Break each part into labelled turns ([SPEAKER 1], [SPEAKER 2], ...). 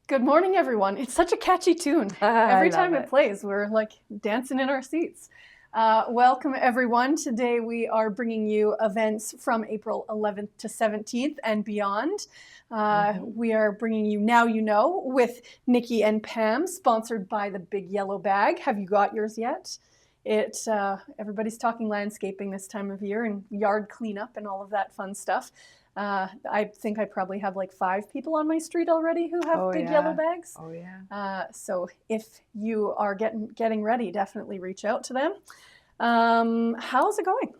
[SPEAKER 1] Good morning, everyone. It's such a catchy tune. Every time it plays, we're like dancing in our seats. Welcome, everyone. Today we are bringing you events from April 11th to 17th and beyond. We are bringing you Now You Know with Nikki and Pam, sponsored by the Big Yellow Bag. Have you got yours yet? Everybody's talking landscaping this time of year and yard cleanup and all of that fun stuff. I think I probably have like 5 people on my street already who have big yellow bags.
[SPEAKER 2] Oh yeah.
[SPEAKER 1] So if you are getting ready, definitely reach out to them. How's it going?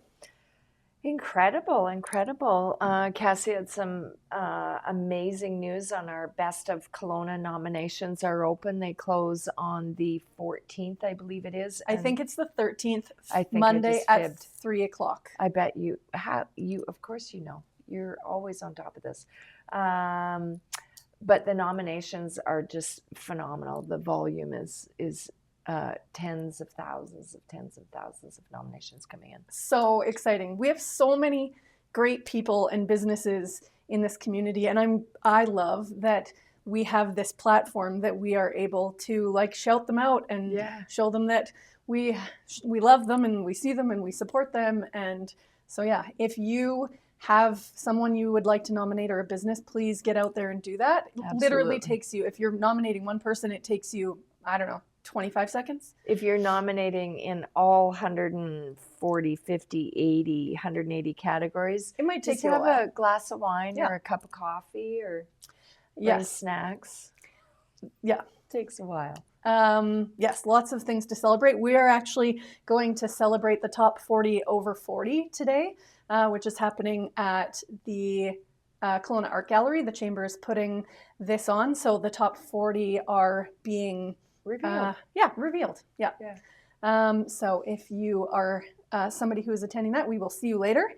[SPEAKER 2] Incredible. Cassie had some amazing news on our Best of Kelowna nominations are open. They close on the 14th, I believe it is.
[SPEAKER 1] I think it's the 13th,
[SPEAKER 2] I think
[SPEAKER 1] Monday at 3 o'clock.
[SPEAKER 2] I bet you of course you know. You're always on top of this. But the nominations are just phenomenal. The volume is tens of thousands of nominations coming in.
[SPEAKER 1] So exciting. We have so many great people and businesses in this community, and I love that we have this platform that we are able to like shout them out and show them that we love them and we see them and we support them. And so if you have someone you would like to nominate or a business, please get out there and do that.
[SPEAKER 2] Absolutely.
[SPEAKER 1] It literally takes you, if you're nominating one person, it takes you, 25 seconds.
[SPEAKER 2] If you're nominating in all 140, 50, 80, 180 categories,
[SPEAKER 1] it might take
[SPEAKER 2] just
[SPEAKER 1] you
[SPEAKER 2] have
[SPEAKER 1] a while.
[SPEAKER 2] a glass of wine or a cup of coffee or snacks.
[SPEAKER 1] Yeah.
[SPEAKER 2] Takes a while.
[SPEAKER 1] Yes, lots of things to celebrate. We are actually going to celebrate the top 40 over 40 today, which is happening at the Kelowna Art Gallery. The Chamber is putting this on, so the top 40 are being
[SPEAKER 2] revealed.
[SPEAKER 1] Revealed. Yeah. So if you are somebody who is attending that, we will see you later.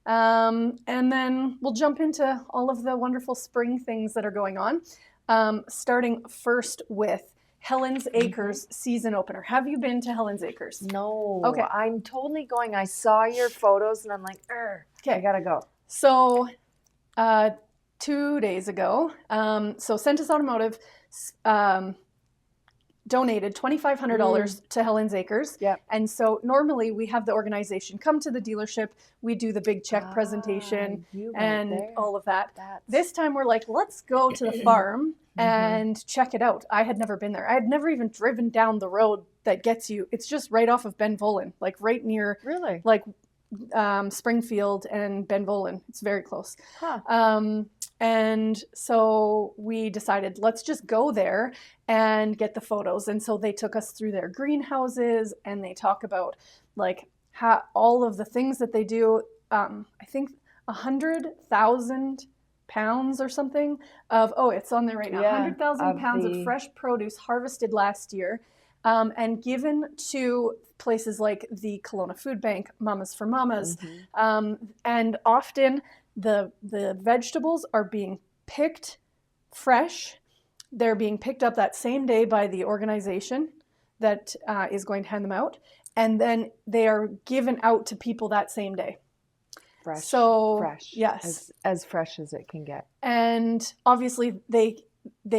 [SPEAKER 1] And then we'll jump into all of the wonderful spring things that are going on, starting first with Helen's Acres season opener. Have you been to Helen's Acres?
[SPEAKER 2] No.
[SPEAKER 1] Okay.
[SPEAKER 2] I'm totally going. I saw your photos and I'm like, okay, I gotta go.
[SPEAKER 1] So 2 days ago, so Centus Automotive donated $2,500 to Helen's Acres.
[SPEAKER 2] Yep.
[SPEAKER 1] And so normally we have the organization come to the dealership, we do the big check presentation and all of that. This time we're like, let's go to the farm and check it out. I had never been there. I had never even driven down the road that gets you. It's just right off of Ben Volin, like right near like Springfield and Ben Volin. It's very close. And so we decided, let's just go there and get the photos. And so they took us through their greenhouses and they talk about like how all of the things that they do. I think 100,000 pounds or something of, it's on there right now, 100,000 pounds of fresh produce harvested last year and given to places like the Kelowna Food Bank, Mamas for Mamas. And often the vegetables are being picked fresh. They're being picked up that same day by the organization that is going to hand them out. And then they are given out to people that same day.
[SPEAKER 2] Fresh.
[SPEAKER 1] So,
[SPEAKER 2] fresh.
[SPEAKER 1] Yes.
[SPEAKER 2] As fresh as it can get.
[SPEAKER 1] And obviously they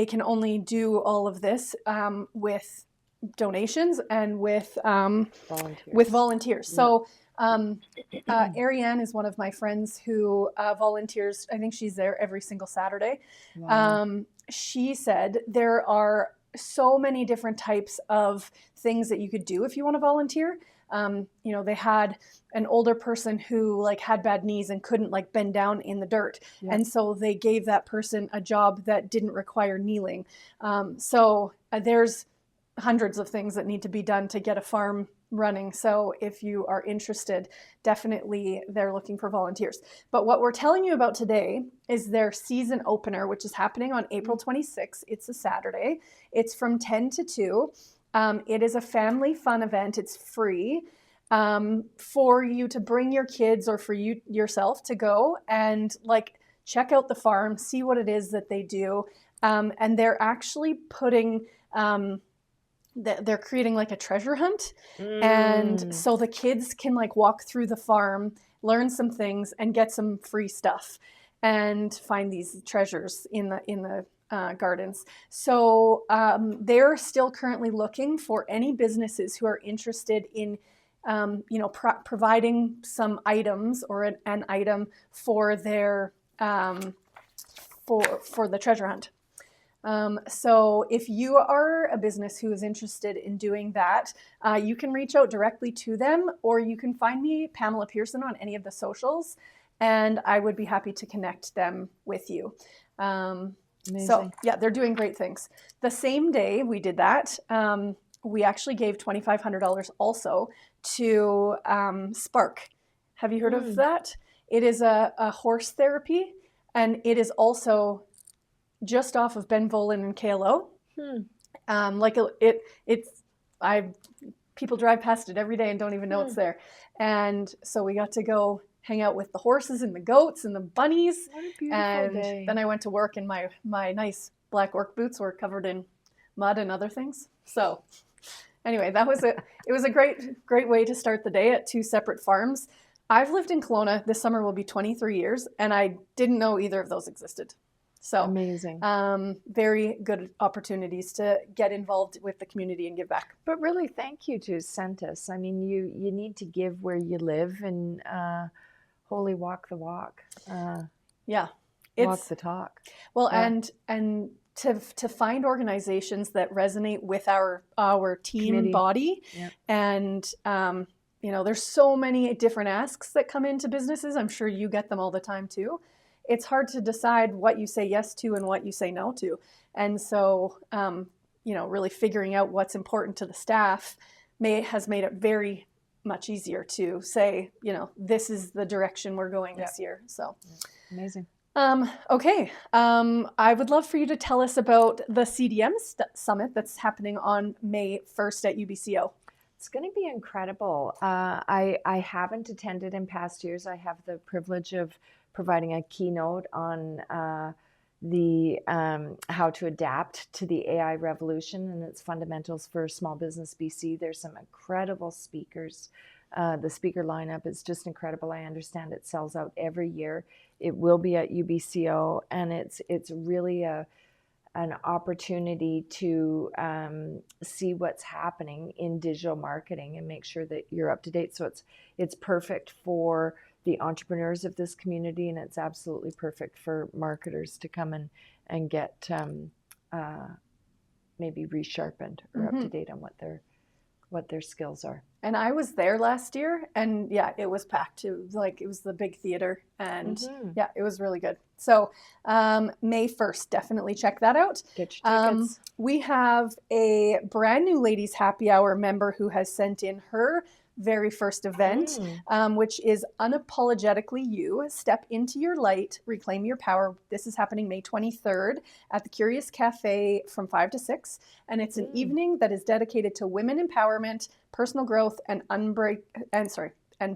[SPEAKER 1] can only do all of this with donations and with volunteers. So Ariane is one of my friends who volunteers. I think she's there every single Saturday. Wow. She said there are so many different types of things that you could do if you want to volunteer. They had an older person who like had bad knees and couldn't like bend down in the dirt. Yeah. And so they gave that person a job that didn't require kneeling. So there's hundreds of things that need to be done to get a farm running. So if you are interested, definitely they're looking for volunteers. But what we're telling you about today is their season opener, which is happening on April 26th. It's a Saturday. It's from 10 to 2. It is a family fun event. It's free for you to bring your kids or for you yourself to go and like check out the farm, see what it is that they do. And they're actually putting they're creating like a treasure hunt. And so the kids can like walk through the farm, learn some things and get some free stuff. and find these treasures in the gardens. So they're still currently looking for any businesses who are interested in providing some items or an item for their for the treasure hunt. So if you are a business who is interested in doing that, you can reach out directly to them, or you can find me, Pamela Pearson, on any of the socials, and I would be happy to connect them with you. So yeah, they're doing great things. The same day we did that, we actually gave $2,500 also to Spark. Have you heard of that? It is a horse therapy, and it is also just off of Benvolin and Kelowna. People drive past it every day and don't even know it's there. And so we got to go hang out with the horses and the goats and the bunnies.
[SPEAKER 2] What a beautiful
[SPEAKER 1] and
[SPEAKER 2] day.
[SPEAKER 1] Then I went to work, and my nice black work boots were covered in mud and other things. So anyway, it was a great way to start the day at two separate farms. I've lived in Kelowna. This summer will be 23 years, and I didn't know either of those existed. So
[SPEAKER 2] amazing.
[SPEAKER 1] Very good opportunities to get involved with the community and give back.
[SPEAKER 2] But really, thank you to Centus. I mean, you need to give where you live, and wholly walk the walk. Walk the talk.
[SPEAKER 1] Well, and to find organizations that resonate with our team
[SPEAKER 2] Committee.
[SPEAKER 1] Body, and there's so many different asks that come into businesses. I'm sure you get them all the time too. It's hard to decide what you say yes to and what you say no to. And so, really figuring out what's important to the staff has made it very much easier to say, this is the direction we're going this year. So
[SPEAKER 2] amazing.
[SPEAKER 1] Okay. I would love for you to tell us about the CDM Summit that's happening on May 1st at UBCO.
[SPEAKER 2] It's going to be incredible. I haven't attended in past years. I have the privilege of providing a keynote on the how to adapt to the AI revolution and its fundamentals for small business BC. There's some incredible speakers. The speaker lineup is just incredible. I understand it sells out every year. It will be at UBCO, and it's really an opportunity to see what's happening in digital marketing and make sure that you're up to date. So it's perfect for the entrepreneurs of this community, and it's absolutely perfect for marketers to come and get maybe resharpened or up to date on what their skills are. And
[SPEAKER 1] I was there last year, and it was packed. It was the big theater, and it was really good. So May 1st, definitely check that out.
[SPEAKER 2] Get your tickets.
[SPEAKER 1] We have a brand new ladies happy hour member who has sent in her very first event, which is Unapologetically You. Step into your light, reclaim your power. This is happening May 23rd at the Curious Cafe from 5 to 6. And it's an evening that is dedicated to women empowerment, personal growth, and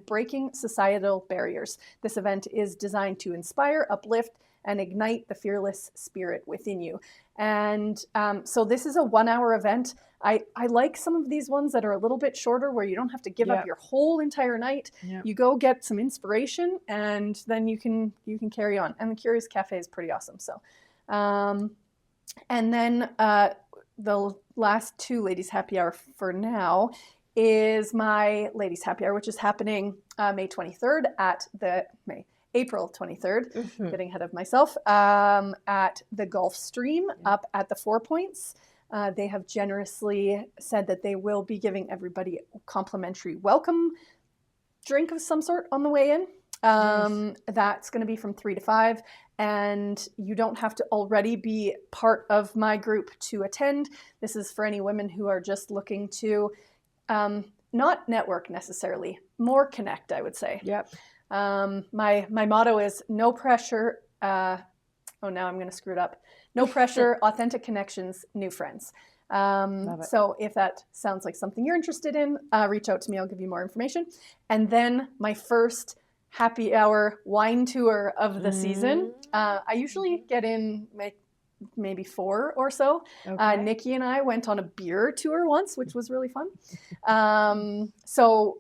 [SPEAKER 1] breaking societal barriers. This event is designed to inspire, uplift, and ignite the fearless spirit within you. And so this is a 1-hour event. I like some of these ones that are a little bit shorter, where you don't have to give up your whole entire night. You go get some inspiration, and then you can carry on. And the Curious Cafe is pretty awesome. So, and then the last two ladies happy hour for now is my ladies happy hour, which is happening May 23rd at April 23rd, getting ahead of myself, at the Gulf Stream up at the 4 Points. They have generously said that they will be giving everybody a complimentary welcome drink of some sort on the way in. Nice. That's going to be from 3 to 5, and you don't have to already be part of my group to attend. This is for any women who are just looking to not network necessarily, more connect, I would say.
[SPEAKER 2] Yep.
[SPEAKER 1] My motto is no pressure. Now I'm going to screw it up. No pressure, authentic connections, new friends. So if that sounds like something you're interested in, reach out to me. I'll give you more information. And then my first happy hour wine tour of the season. I usually get in maybe 4 or so. Okay. Nikki and I went on a beer tour once, which was really fun. So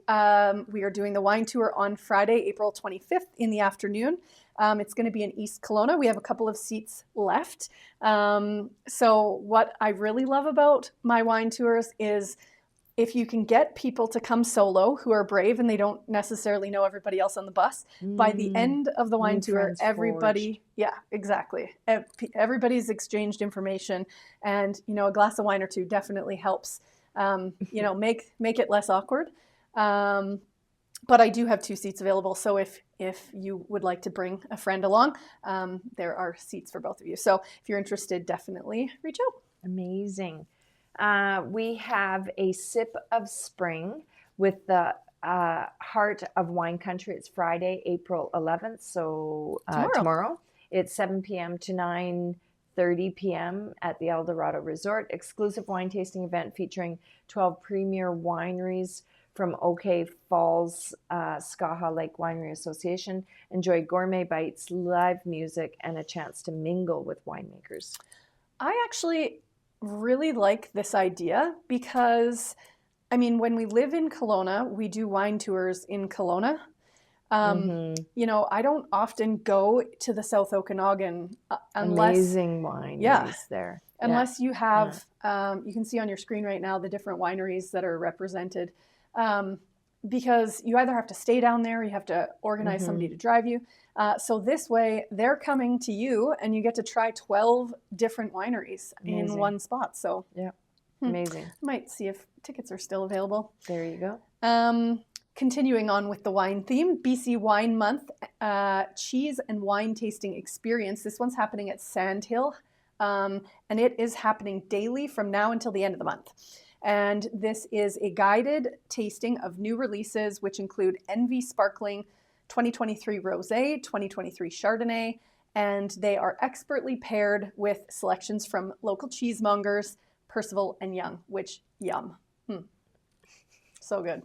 [SPEAKER 1] we are doing the wine tour on Friday, April 25th in the afternoon. It's going to be in East Kelowna. We have a couple of seats left. So what I really love about my wine tours is if you can get people to come solo who are brave and they don't necessarily know everybody else on the bus, by the end of the wine tour, everybody, yeah, exactly. Everybody's exchanged information, and, you know, a glass of wine or two definitely helps, you know, make it less awkward. But I do have 2 seats available. So if you would like to bring a friend along, there are seats for both of you. So if you're interested, definitely reach out.
[SPEAKER 2] Amazing. We have a Sip of Spring with the Heart of Wine Country. It's Friday, April 11th. So tomorrow. It's 7 p.m. to 9:30 p.m. at the El Dorado Resort. Exclusive wine tasting event featuring 12 premier wineries from OK Falls, Skaha Lake Winery Association. Enjoy gourmet bites, live music, and a chance to mingle with winemakers.
[SPEAKER 1] I actually really like this idea because, I mean, when we live in Kelowna, we do wine tours in Kelowna. You know, I don't often go to the South Okanagan unless...
[SPEAKER 2] Amazing wineries there.
[SPEAKER 1] Unless you have, you can see on your screen right now the different wineries that are represented. Because you either have to stay down there or you have to organize somebody to drive you. So this way, they're coming to you and you get to try 12 different wineries in one spot. So
[SPEAKER 2] yeah, amazing.
[SPEAKER 1] Might see if tickets are still available.
[SPEAKER 2] There you go.
[SPEAKER 1] Continuing on with the wine theme, BC Wine Month Cheese and Wine Tasting Experience. This one's happening at Sandhill, and it is happening daily from now until the end of the month. And this is a guided tasting of new releases, which include Envy Sparkling 2023 Rosé, 2023 Chardonnay, and they are expertly paired with selections from local cheesemongers, Percival and Young, which, yum. So good.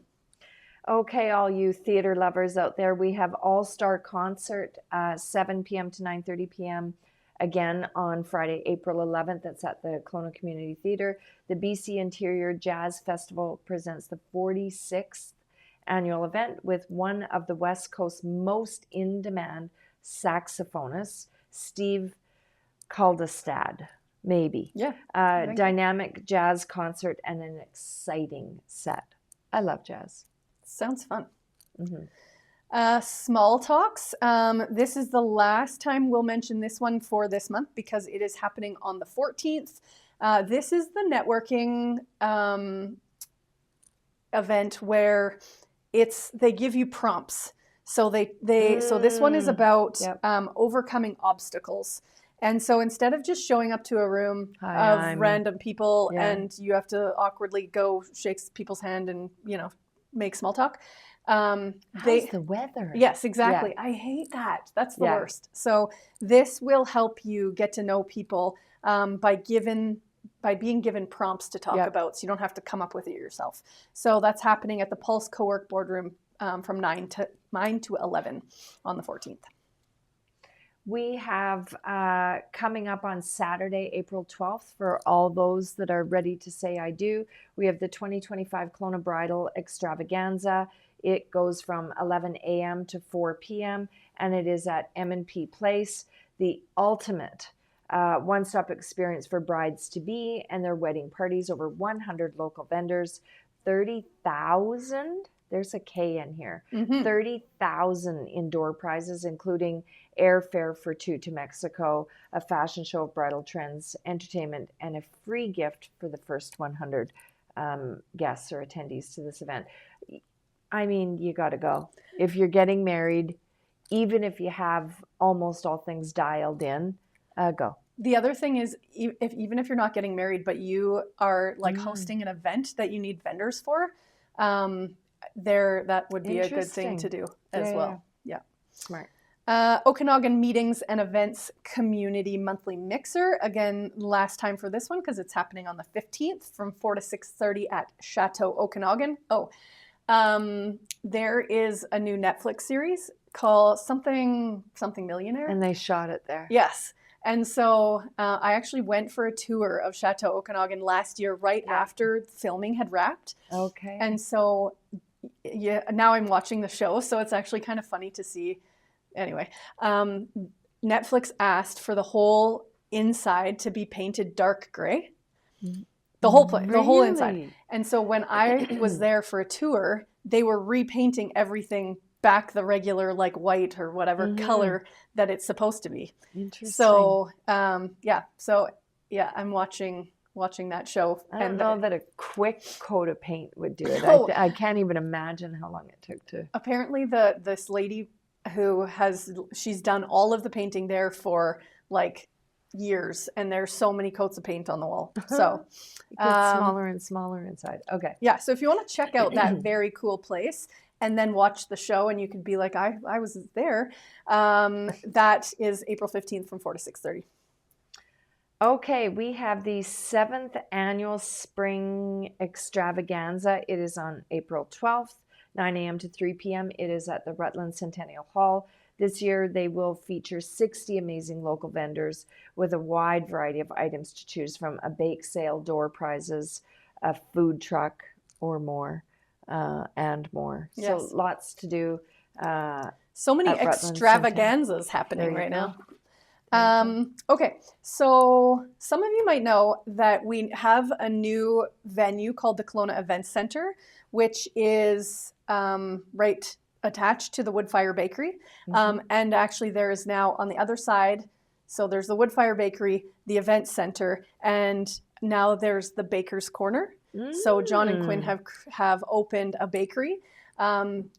[SPEAKER 2] Okay, all you theater lovers out there, we have All-Star Concert, 7 p.m. to 9:30 p.m. Again on Friday, April 11th. That's at the Kelowna Community Theatre. The BC Interior Jazz Festival presents the 46th annual event with one of the West Coast's most in-demand saxophonists, Steve Kaldestad. Maybe.
[SPEAKER 1] Yeah.
[SPEAKER 2] Dynamic jazz concert and an exciting set. I love jazz.
[SPEAKER 1] Sounds fun. Small Talks. This is the last time we'll mention this one for this month because it is happening on the 14th. This is the networking event where they give you prompts. So so this one is about overcoming obstacles. And so instead of just showing up to a room of random people and you have to awkwardly go shake people's hand and, you know, make small talk.
[SPEAKER 2] How's the weather?
[SPEAKER 1] Yes, exactly. Yeah. I hate that. That's the worst. So this will help you get to know people by being given prompts to talk about, so you don't have to come up with it yourself. So that's happening at the Pulse Co-work Boardroom from 9 to 11 on the 14th.
[SPEAKER 2] We have coming up on Saturday, April 12th, for all those that are ready to say I do, we have the 2025 Kelowna Bridal Extravaganza. It goes from 11 a.m. to 4 p.m. and it is at M&P Place, the ultimate one-stop experience for brides-to-be and their wedding parties. Over 100 local vendors, 30,000, there's a K in here, 30,000 indoor prizes, including airfare for 2 to Mexico, a fashion show of bridal trends, entertainment, and a free gift for the first 100 guests or attendees to this event. I mean, you got to go. If you're getting married, even if you have almost all things dialed in, go.
[SPEAKER 1] The other thing is, even if you're not getting married, but you are like hosting an event that you need vendors for, that would be a good thing to do as well. Yeah.
[SPEAKER 2] Smart.
[SPEAKER 1] Okanagan Meetings and Events Community Monthly Mixer. Again, last time for this one because it's happening on the 15th from 4 to 6:30 at Chateau Okanagan. There is a new Netflix series called Something Millionaire.
[SPEAKER 2] And they shot it there.
[SPEAKER 1] Yes. And so I actually went for a tour of Chateau Okanagan last year right after filming had wrapped.
[SPEAKER 2] Okay.
[SPEAKER 1] And so now I'm watching the show, so it's actually kind of funny to see anyway, Netflix asked for the whole inside to be painted dark gray. The whole place, the whole inside.
[SPEAKER 2] Really?
[SPEAKER 1] And so when I was there for a tour, they were repainting everything back the regular like white or whatever color that it's supposed to be.
[SPEAKER 2] Interesting.
[SPEAKER 1] So I'm watching that show.
[SPEAKER 2] I don't know that a quick coat of paint would do it.
[SPEAKER 1] No.
[SPEAKER 2] I can't even imagine how long it took to.
[SPEAKER 1] Apparently this lady she's done all of the painting there for like years, and there's so many coats of paint on the wall. So
[SPEAKER 2] It gets smaller and smaller inside. Okay.
[SPEAKER 1] yeah, so if you want to check out that very cool place and then watch the show, and you could be like, I was there, that is April 15th from 4 to 6:30.
[SPEAKER 2] Okay, we have the 7th annual Spring Extravaganza. It is on April 12th, 9 a.m. to 3 p.m. It is at the Rutland Centennial Hall. This year, they will feature 60 amazing local vendors with a wide variety of items to choose from: a bake sale, door prizes, a food truck, or more, and more.
[SPEAKER 1] Yes.
[SPEAKER 2] So lots to do.
[SPEAKER 1] So many
[SPEAKER 2] at Rutland
[SPEAKER 1] extravaganzas happening
[SPEAKER 2] There you
[SPEAKER 1] right
[SPEAKER 2] go.
[SPEAKER 1] now. Okay, so some of you might know that we have a new venue called the Kelowna Events Center, which is right attached to the Woodfire Bakery. And actually there is now on the other side, so there's the Woodfire Bakery, the Events Center, and now there's the Baker's Corner. So John and Quinn have opened a bakery.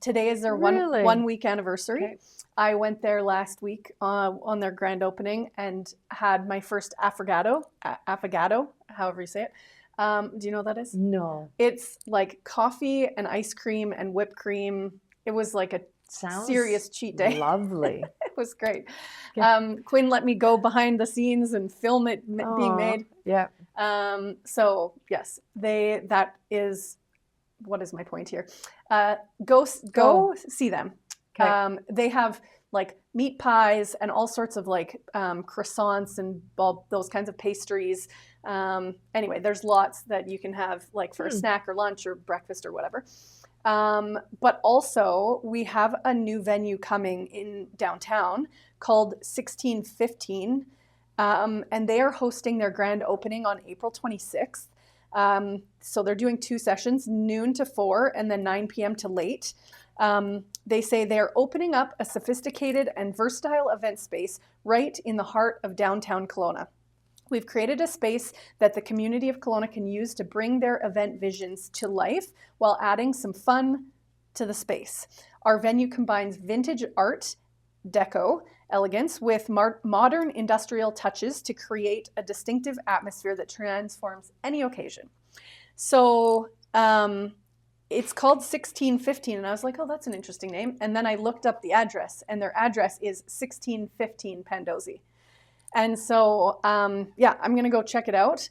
[SPEAKER 1] Today is their
[SPEAKER 2] Really?
[SPEAKER 1] 1 week anniversary.
[SPEAKER 2] Okay.
[SPEAKER 1] I went there last week on their grand opening and had my first affogato, however you say it. Do you know what that is?
[SPEAKER 2] No.
[SPEAKER 1] It's like coffee and ice cream and whipped cream. It was like a
[SPEAKER 2] Sounds
[SPEAKER 1] serious cheat day.
[SPEAKER 2] Lovely.
[SPEAKER 1] It was great. Quinn let me go behind the scenes and film it being made.
[SPEAKER 2] Yeah.
[SPEAKER 1] So yes, that is, what is my point here? Go see them.
[SPEAKER 2] Okay.
[SPEAKER 1] They have like meat pies and all sorts of like croissants and all those kinds of pastries. Anyway, there's lots that you can have like for a snack or lunch or breakfast or whatever. But also we have a new venue coming in downtown called 1615. And they are hosting their grand opening on April 26th. So they're doing 2 sessions, noon to 4 and then 9 p.m. to late. They say they're opening up a sophisticated and versatile event space right in the heart of downtown Kelowna. We've created a space that the community of Kelowna can use to bring their event visions to life while adding some fun to the space. Our venue combines vintage art, deco, elegance with modern industrial touches to create a distinctive atmosphere that transforms any occasion. So it's called 1615, and I was like, oh, that's an interesting name. And then I looked up the address, and their address is 1615 Pandosy. And so, I'm going to go check it out.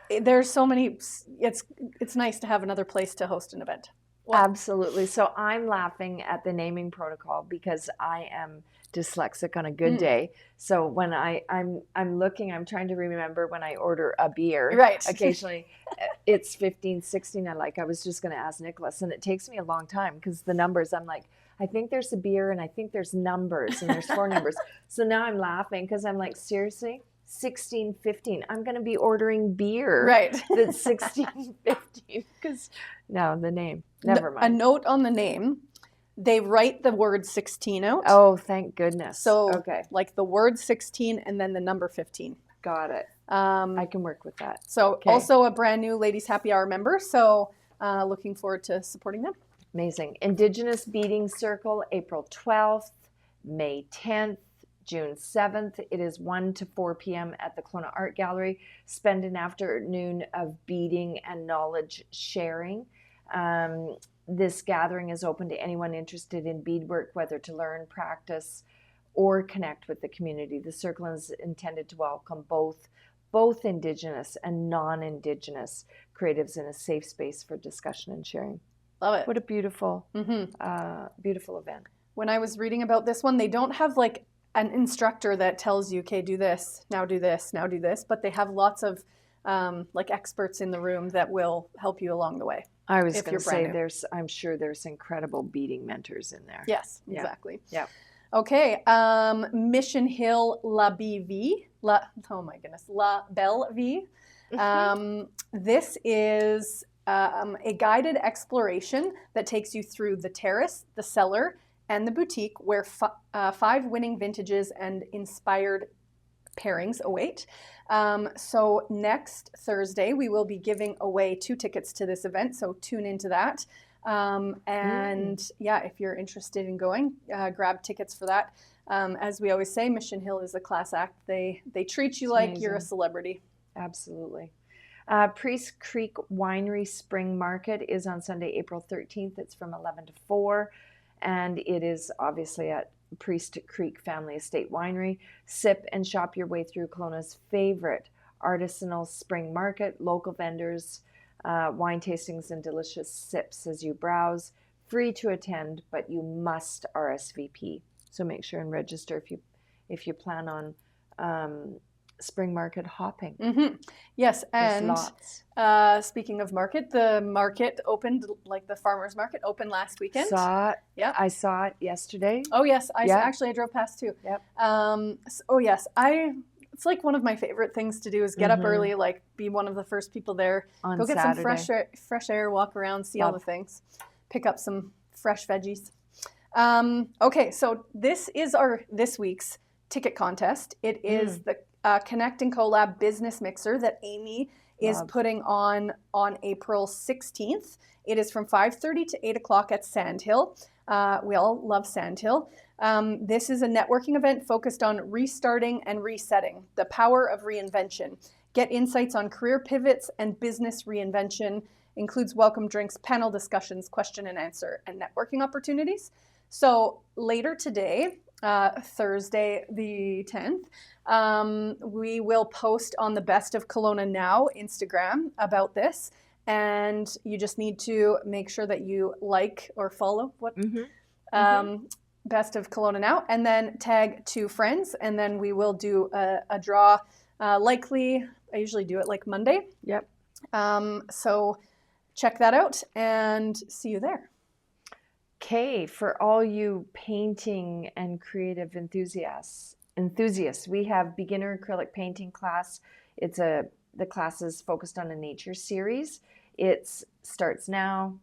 [SPEAKER 1] There's so many, it's nice to have another place to host an event.
[SPEAKER 2] Well, absolutely. So I'm laughing at the naming protocol because I am dyslexic on a good day. So when I'm looking, I'm trying to remember when I order a beer.
[SPEAKER 1] Right.
[SPEAKER 2] Occasionally it's 15, 16. I was just going to ask Nicholas, and it takes me a long time because the numbers, I'm like, I think there's a beer and I think there's numbers and there's 4 numbers. So now I'm laughing because I'm like, seriously? 1615. I'm going to be ordering beer.
[SPEAKER 1] Right.
[SPEAKER 2] That's 1615 because no, the name. Never mind.
[SPEAKER 1] A note on the name. They write the word 16 out.
[SPEAKER 2] Oh, thank goodness.
[SPEAKER 1] So
[SPEAKER 2] okay.
[SPEAKER 1] Like the word 16 and then the number 15.
[SPEAKER 2] Got it. I can work with that.
[SPEAKER 1] So also a brand new Ladies Happy Hour member. So looking forward to supporting them.
[SPEAKER 2] Amazing. Indigenous Beading Circle, April 12th, May 10th, June 7th. It is 1 to 4 p.m. at the Kelowna Art Gallery. Spend an afternoon of beading and knowledge sharing. This gathering is open to anyone interested in beadwork, whether to learn, practice, or connect with the community. The circle is intended to welcome both Indigenous and non-Indigenous creatives in a safe space for discussion and sharing.
[SPEAKER 1] Love it.
[SPEAKER 2] What a beautiful, beautiful event.
[SPEAKER 1] When I was reading about this one, they don't have like an instructor that tells you, okay, do this, now do this, but they have lots of like experts in the room that will help you along the way.
[SPEAKER 2] I was
[SPEAKER 1] if
[SPEAKER 2] going
[SPEAKER 1] you're
[SPEAKER 2] to say
[SPEAKER 1] brand new.
[SPEAKER 2] I'm sure there's incredible beading mentors in there.
[SPEAKER 1] Yes,
[SPEAKER 2] Yeah.
[SPEAKER 1] exactly.
[SPEAKER 2] Yeah.
[SPEAKER 1] Okay, Mission Hill La BV, oh my goodness, La Belle Vie. This is a guided exploration that takes you through the terrace, the cellar, and the boutique, where 5 winning vintages and inspired pairings await. So next Thursday, we will be giving away 2 tickets to this event, so tune into that. And yeah, if you're interested in going, grab tickets for that. As we always say, Mission Hill is a class act. They treat you like you're a celebrity.
[SPEAKER 2] Absolutely. Priest Creek Winery Spring Market is on Sunday, April 13th. It's from 11 to 4, and it is obviously at Priest Creek Family Estate Winery. Sip and shop your way through Kelowna's favorite artisanal spring market, local vendors, wine tastings, and delicious sips as you browse. Free to attend, but you must RSVP. So make sure and register if you plan on spring market hopping.
[SPEAKER 1] Mm-hmm. Yes, and
[SPEAKER 2] lots.
[SPEAKER 1] Speaking of market, the market opened, like the farmers market opened last weekend.
[SPEAKER 2] Saw it.
[SPEAKER 1] Yeah,
[SPEAKER 2] I saw it yesterday.
[SPEAKER 1] Oh yes, I drove past too.
[SPEAKER 2] Yep.
[SPEAKER 1] Oh yes, it's like one of my favorite things to do is get up early, like be one of the first people there,
[SPEAKER 2] on
[SPEAKER 1] go get
[SPEAKER 2] Saturday.
[SPEAKER 1] some fresh air, walk around, see all the things, pick up some fresh veggies. Okay, so this is this week's ticket contest. It is the Connect and Collab Business Mixer that Amy is putting on April 16th. It is from 5:30 to 8 o'clock at Sandhill. We all love Sandhill. This is a networking event focused on restarting and resetting, the power of reinvention. Get insights on career pivots and business reinvention. Includes welcome drinks, panel discussions, question and answer, and networking opportunities. So later today, Thursday the 10th, we will post on the Best of Kelowna Now Instagram about this. And you just need to make sure that you like or follow Best of Kelowna Now, and then tag 2 friends, and then we will do a draw. Likely, I usually do it like Monday.
[SPEAKER 2] Yep.
[SPEAKER 1] So check that out and see you there.
[SPEAKER 2] Okay, for all you painting and creative enthusiasts, we have beginner acrylic painting class. The class is focused on a nature series. It starts now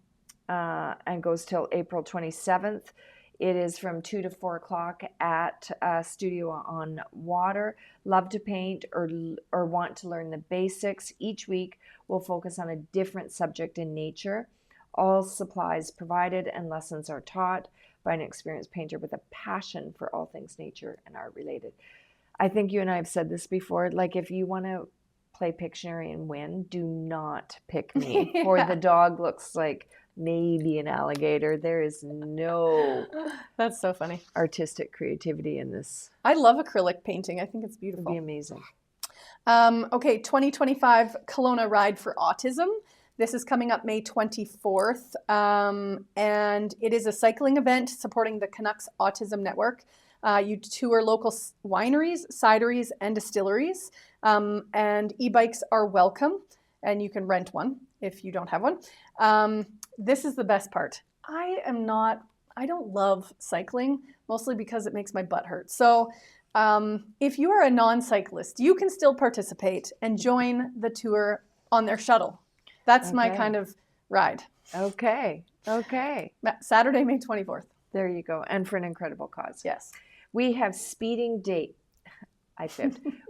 [SPEAKER 2] and goes till April 27th. It is from 2 to 4 o'clock at Studio on Water. Love to paint or want to learn the basics. Each week we'll focus on a different subject in nature. All supplies provided and lessons are taught by an experienced painter with a passion for all things nature and art related. I think you and I have said this before, like if you want to play Pictionary and win, do not pick me. For the dog looks like maybe an alligator. There is no
[SPEAKER 1] That's so funny
[SPEAKER 2] artistic creativity in this.
[SPEAKER 1] I love acrylic painting. I think it's beautiful.
[SPEAKER 2] It'd be amazing.
[SPEAKER 1] Okay, 2025 Kelowna Ride for Autism. This is coming up May 24th, and it is a cycling event supporting the Canucks Autism Network. You tour local wineries, cideries, and distilleries, and e-bikes are welcome, and you can rent one if you don't have one. This is the best part. I don't love cycling, mostly because it makes my butt hurt. So if you are a non-cyclist, you can still participate and join the tour on their shuttle. That's my kind of ride.
[SPEAKER 2] Okay.
[SPEAKER 1] Saturday, May 24th.
[SPEAKER 2] There you go. And for an incredible cause.
[SPEAKER 1] Yes.
[SPEAKER 2] We have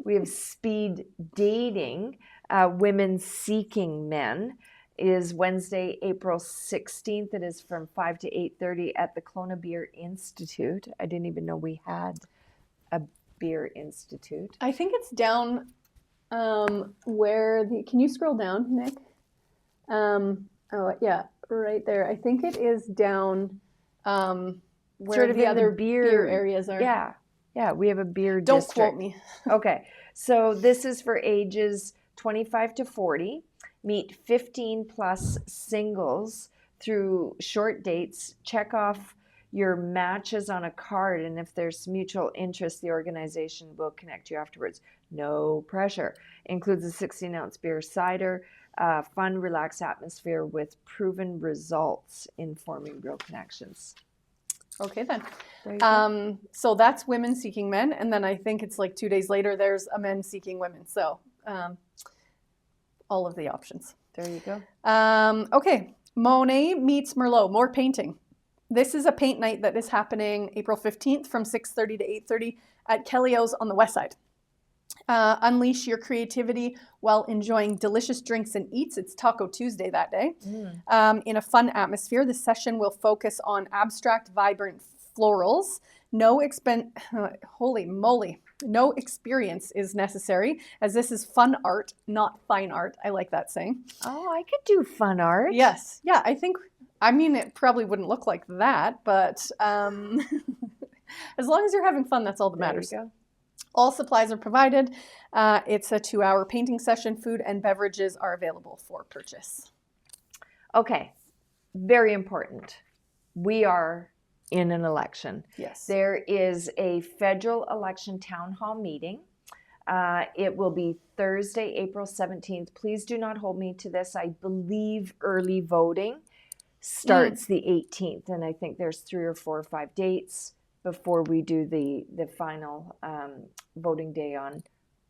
[SPEAKER 2] we have speed dating, women seeking men. It is Wednesday, April 16th. It is from 5 to 8:30 at the Kelowna Beer Institute. I didn't even know we had a beer institute.
[SPEAKER 1] I think it's down can you scroll down, Nick? Oh yeah, right there. I think it is down where
[SPEAKER 2] sort of
[SPEAKER 1] the other
[SPEAKER 2] beer
[SPEAKER 1] areas are.
[SPEAKER 2] Yeah, we have a beer
[SPEAKER 1] Don't
[SPEAKER 2] district.
[SPEAKER 1] quote me.
[SPEAKER 2] Okay, so this is for ages 25 to 40. Meet 15 plus singles through short dates. Check off your matches on a card, and if there's mutual interest, the organization will connect you afterwards. No pressure. Includes a 16-ounce beer cider. fun, relaxed atmosphere with proven results in forming real connections.
[SPEAKER 1] Okay, then.
[SPEAKER 2] There you go.
[SPEAKER 1] So that's women seeking men. And then I think it's like 2 days later, there's a men seeking women. So all of the options.
[SPEAKER 2] There you go.
[SPEAKER 1] Okay. Monet meets Merlot, more painting. This is a paint night that is happening April 15th from 6:30 to 8:30 at Kelly's on the west side. Unleash your creativity while enjoying delicious drinks and eats. It's Taco Tuesday that day. In a fun atmosphere, the session will focus on abstract, vibrant florals. No experience is necessary, as this is fun art, not fine art. I like that saying.
[SPEAKER 2] Oh, I could do fun art.
[SPEAKER 1] Yes. Yeah, I mean, it probably wouldn't look like that, but as long as you're having fun, that's all that matters.
[SPEAKER 2] There you go.
[SPEAKER 1] All supplies are provided. It's a 2-hour painting session. Food and beverages are available for purchase.
[SPEAKER 2] Okay, very important. We are in an election.
[SPEAKER 1] Yes.
[SPEAKER 2] There is a federal election town hall meeting. It will be Thursday, April 17th. Please do not hold me to this. I believe early voting starts the 18th, and I think there's 3 or 4 or 5 dates before we do the final voting day on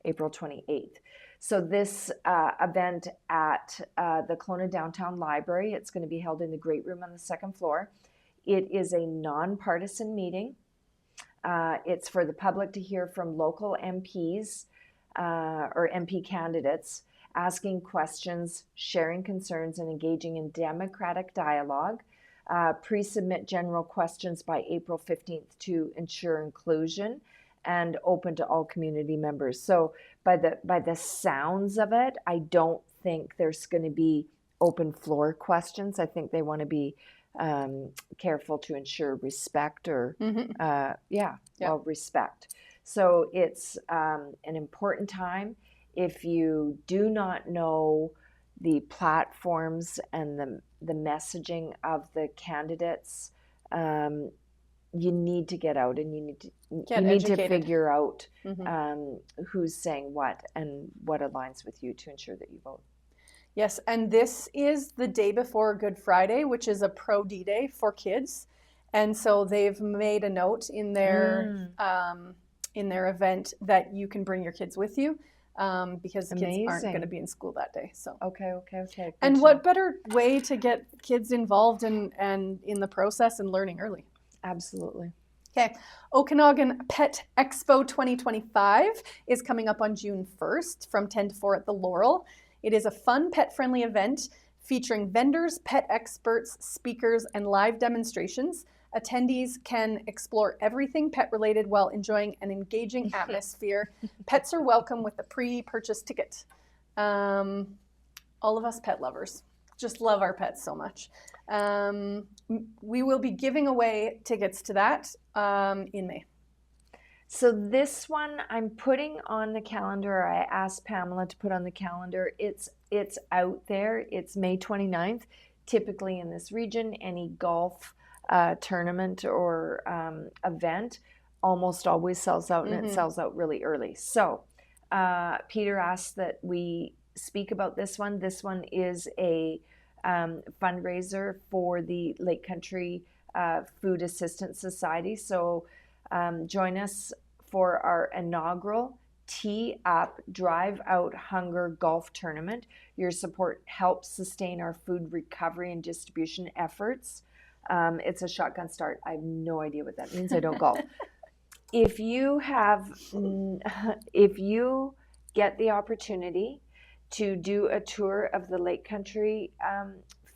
[SPEAKER 2] April 28th. So this event at the Kelowna Downtown Library, it's going to be held in the Great Room on the 2nd floor. It is a nonpartisan meeting. It's for the public to hear from local MPs or MP candidates, asking questions, sharing concerns, and engaging in democratic dialogue. Pre-submit general questions by April 15th to ensure inclusion and open to all community members. So by the sounds of it, I don't think there's going to be open floor questions. I think they want to be careful to ensure respect or respect. So it's an important time. If you do not know the platforms and the messaging of the candidates, you need to get out and you need to figure out who's saying what and what aligns with you to ensure that you vote.
[SPEAKER 1] Yes, and this is the day before Good Friday, which is a pro D-Day for kids, and so they've made a note in their event that you can bring your kids with you. Because the kids aren't going to be in school that day. So
[SPEAKER 2] okay.
[SPEAKER 1] And what better way to get kids involved and in the process and learning early?
[SPEAKER 2] Absolutely.
[SPEAKER 1] Okay, Okanagan Pet Expo 2025 is coming up on June 1st from 10 to 4 at the Laurel. It is a fun, pet-friendly event featuring vendors, pet experts, speakers, and live demonstrations. Attendees can explore everything pet-related while enjoying an engaging atmosphere. Pets are welcome with a pre-purchase ticket. All of us pet lovers just love our pets so much. We will be giving away tickets to that in May.
[SPEAKER 2] So this one I'm putting on the calendar. I asked Pamela to put on the calendar. It's out there. It's May 29th. Typically in this region, any golf tournament or event almost always sells out, and it sells out really early. So Peter asked that we speak about this one. This one is a fundraiser for the Lake Country Food Assistance Society. So join us for our inaugural Tee Up Drive Out Hunger Golf Tournament. Your support helps sustain our food recovery and distribution efforts. It's a shotgun start. I have no idea what that means. I don't golf. If you get the opportunity to do a tour of the Lake Country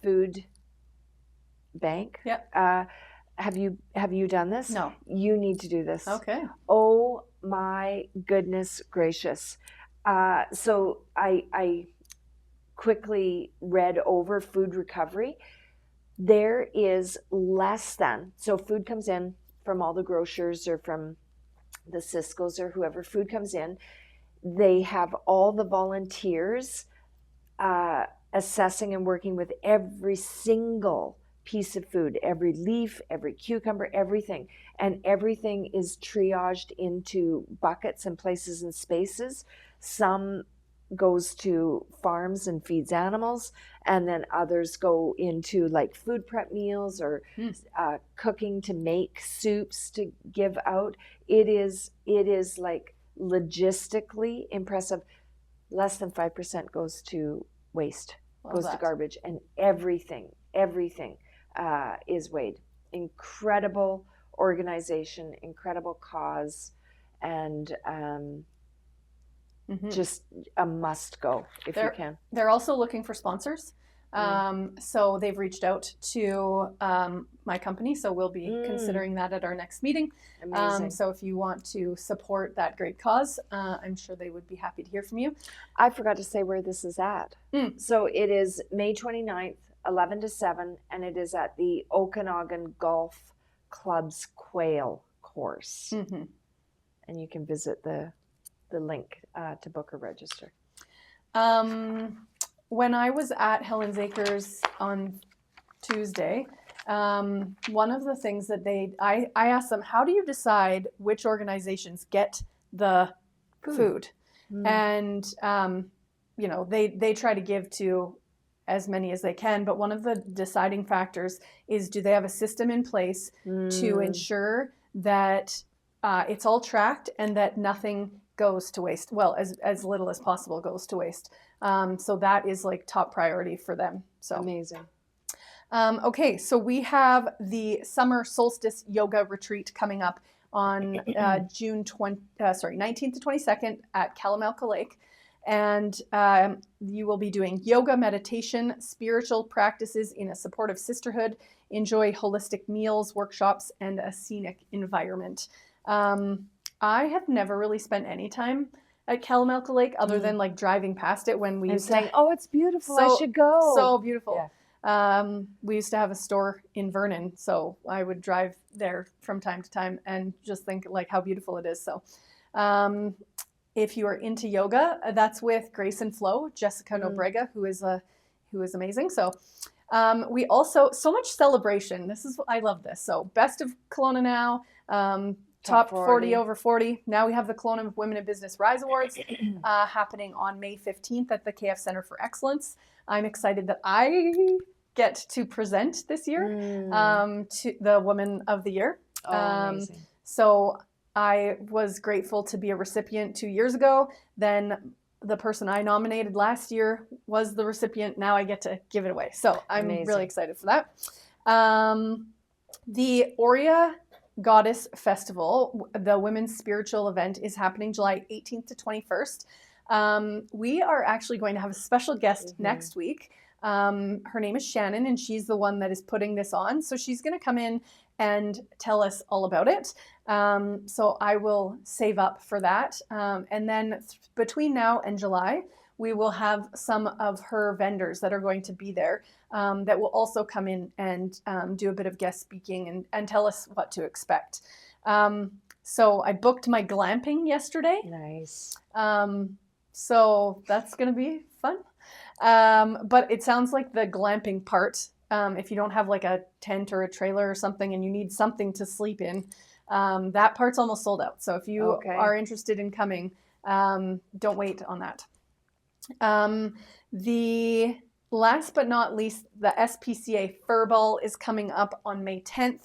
[SPEAKER 2] Food Bank, have you done this?
[SPEAKER 1] No.
[SPEAKER 2] You need to do this.
[SPEAKER 1] Okay.
[SPEAKER 2] Oh my goodness gracious! So I quickly read over food recovery. There is less than, so food comes in from all the grocers or from the Cisco's or whoever, food comes in. They have all the volunteers assessing and working with every single piece of food, every leaf, every cucumber, everything. And everything is triaged into buckets and places and spaces. Some goes to farms and feeds animals, and then others go into like food prep meals or cooking to make soups to give out. It is like logistically impressive. Less than 5% goes to waste, goes to garbage, and everything is weighed. Incredible organization, incredible cause, and just a must go if you can.
[SPEAKER 1] They're also looking for sponsors. So they've reached out to my company, so we'll be considering that at our next meeting.
[SPEAKER 2] Amazing.
[SPEAKER 1] So if you want to support that great cause, I'm sure they would be happy to hear from you.
[SPEAKER 2] I forgot to say where this is at. So it is May 29th, 11 to 7, and it is at the Okanagan Golf Club's Quail Course. And you can visit the link to book or register.
[SPEAKER 1] When I was at Helen's Acres on Tuesday, one of the things that I asked them, how do you decide which organizations get the food? And, they try to give to as many as they can, but one of the deciding factors is, do they have a system in place to ensure that it's all tracked and that nothing goes to waste? Well, as little as possible goes to waste. So that is like top priority for them. So
[SPEAKER 2] amazing.
[SPEAKER 1] Okay, so we have the summer solstice yoga retreat coming up on June 19th to 22nd at Kelowna Lake. And you will be doing yoga, meditation, spiritual practices in a supportive sisterhood, enjoy holistic meals, workshops, and a scenic environment. I have never really spent any time at Kelowna Lake other than like driving past it when we used
[SPEAKER 2] saying, oh, it's beautiful, I should go.
[SPEAKER 1] So beautiful.
[SPEAKER 2] Yeah.
[SPEAKER 1] We used to have a store in Vernon, so I would drive there from time to time and just think like how beautiful it is. So if you are into yoga, that's with Grace and Flo, Jessica Nobrega, who is amazing. So we also, so much celebration. I love this. So best of Kelowna now, top 40 over 40. Now we have the Kelowna Women in Business Rise Awards happening on May 15th at the KF Center for Excellence. I'm excited that I get to present this year to the Woman of the Year.
[SPEAKER 2] Amazing.
[SPEAKER 1] So I was grateful to be a recipient 2 years ago. Then the person I nominated last year was the recipient. Now I get to give it away. So I'm really excited for that. The Aurea Goddess Festival, the women's spiritual event, is happening July 18th to 21st. We are actually going to have a special guest next week. Her name is Shannon, and she's the one that is putting this on. So she's going to come in and tell us all about it. So I will save up for that. And then between now and July, we will have some of her vendors that are going to be there that will also come in and do a bit of guest speaking and tell us what to expect. So I booked my glamping yesterday.
[SPEAKER 2] Nice.
[SPEAKER 1] So that's going to be fun. But it sounds like the glamping part, if you don't have like a tent or a trailer or something and you need something to sleep in, that part's almost sold out. So if you are interested in coming, don't wait on that. The last but not least, the SPCA Fur Ball is coming up on May 10th.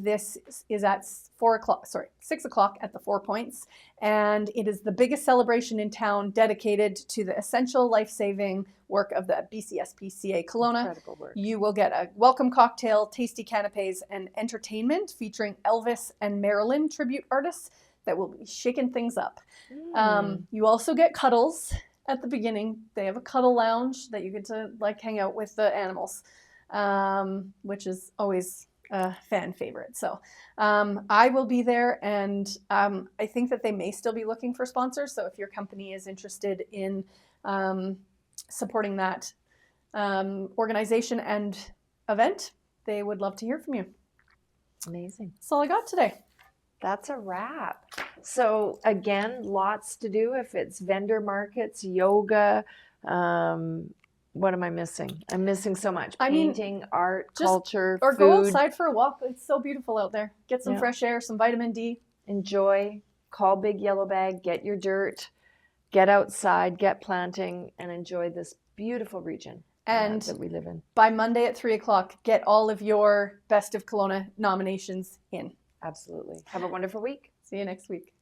[SPEAKER 1] This is at 6 o'clock at the 4 Points. And it is the biggest celebration in town dedicated to the essential life-saving work of the BCSPCA Kelowna.
[SPEAKER 2] Incredible work.
[SPEAKER 1] You will get a welcome cocktail, tasty canapes, and entertainment featuring Elvis and Marilyn tribute artists that will be shaking things up. You also get cuddles at the beginning. They have a cuddle lounge that you get to like hang out with the animals, which is always a fan favorite. So I will be there, and I think that they may still be looking for sponsors. So if your company is interested in supporting that organization and event, they would love to hear from you.
[SPEAKER 2] Amazing.
[SPEAKER 1] That's all I got today.
[SPEAKER 2] That's a wrap. So again, lots to do. If it's vendor markets, yoga, what am I missing? I'm missing so much. Painting, art, culture,
[SPEAKER 1] or
[SPEAKER 2] food.
[SPEAKER 1] Go outside for a walk. It's so beautiful out there. Get some fresh air, some vitamin D.
[SPEAKER 2] Enjoy. Call Big Yellow Bag. Get your dirt. get outside, get planting, and enjoy this beautiful region
[SPEAKER 1] And
[SPEAKER 2] that we live in.
[SPEAKER 1] By Monday at 3:00, get all of your Best of Kelowna nominations in.
[SPEAKER 2] Absolutely. Have a wonderful week.
[SPEAKER 1] See you next week.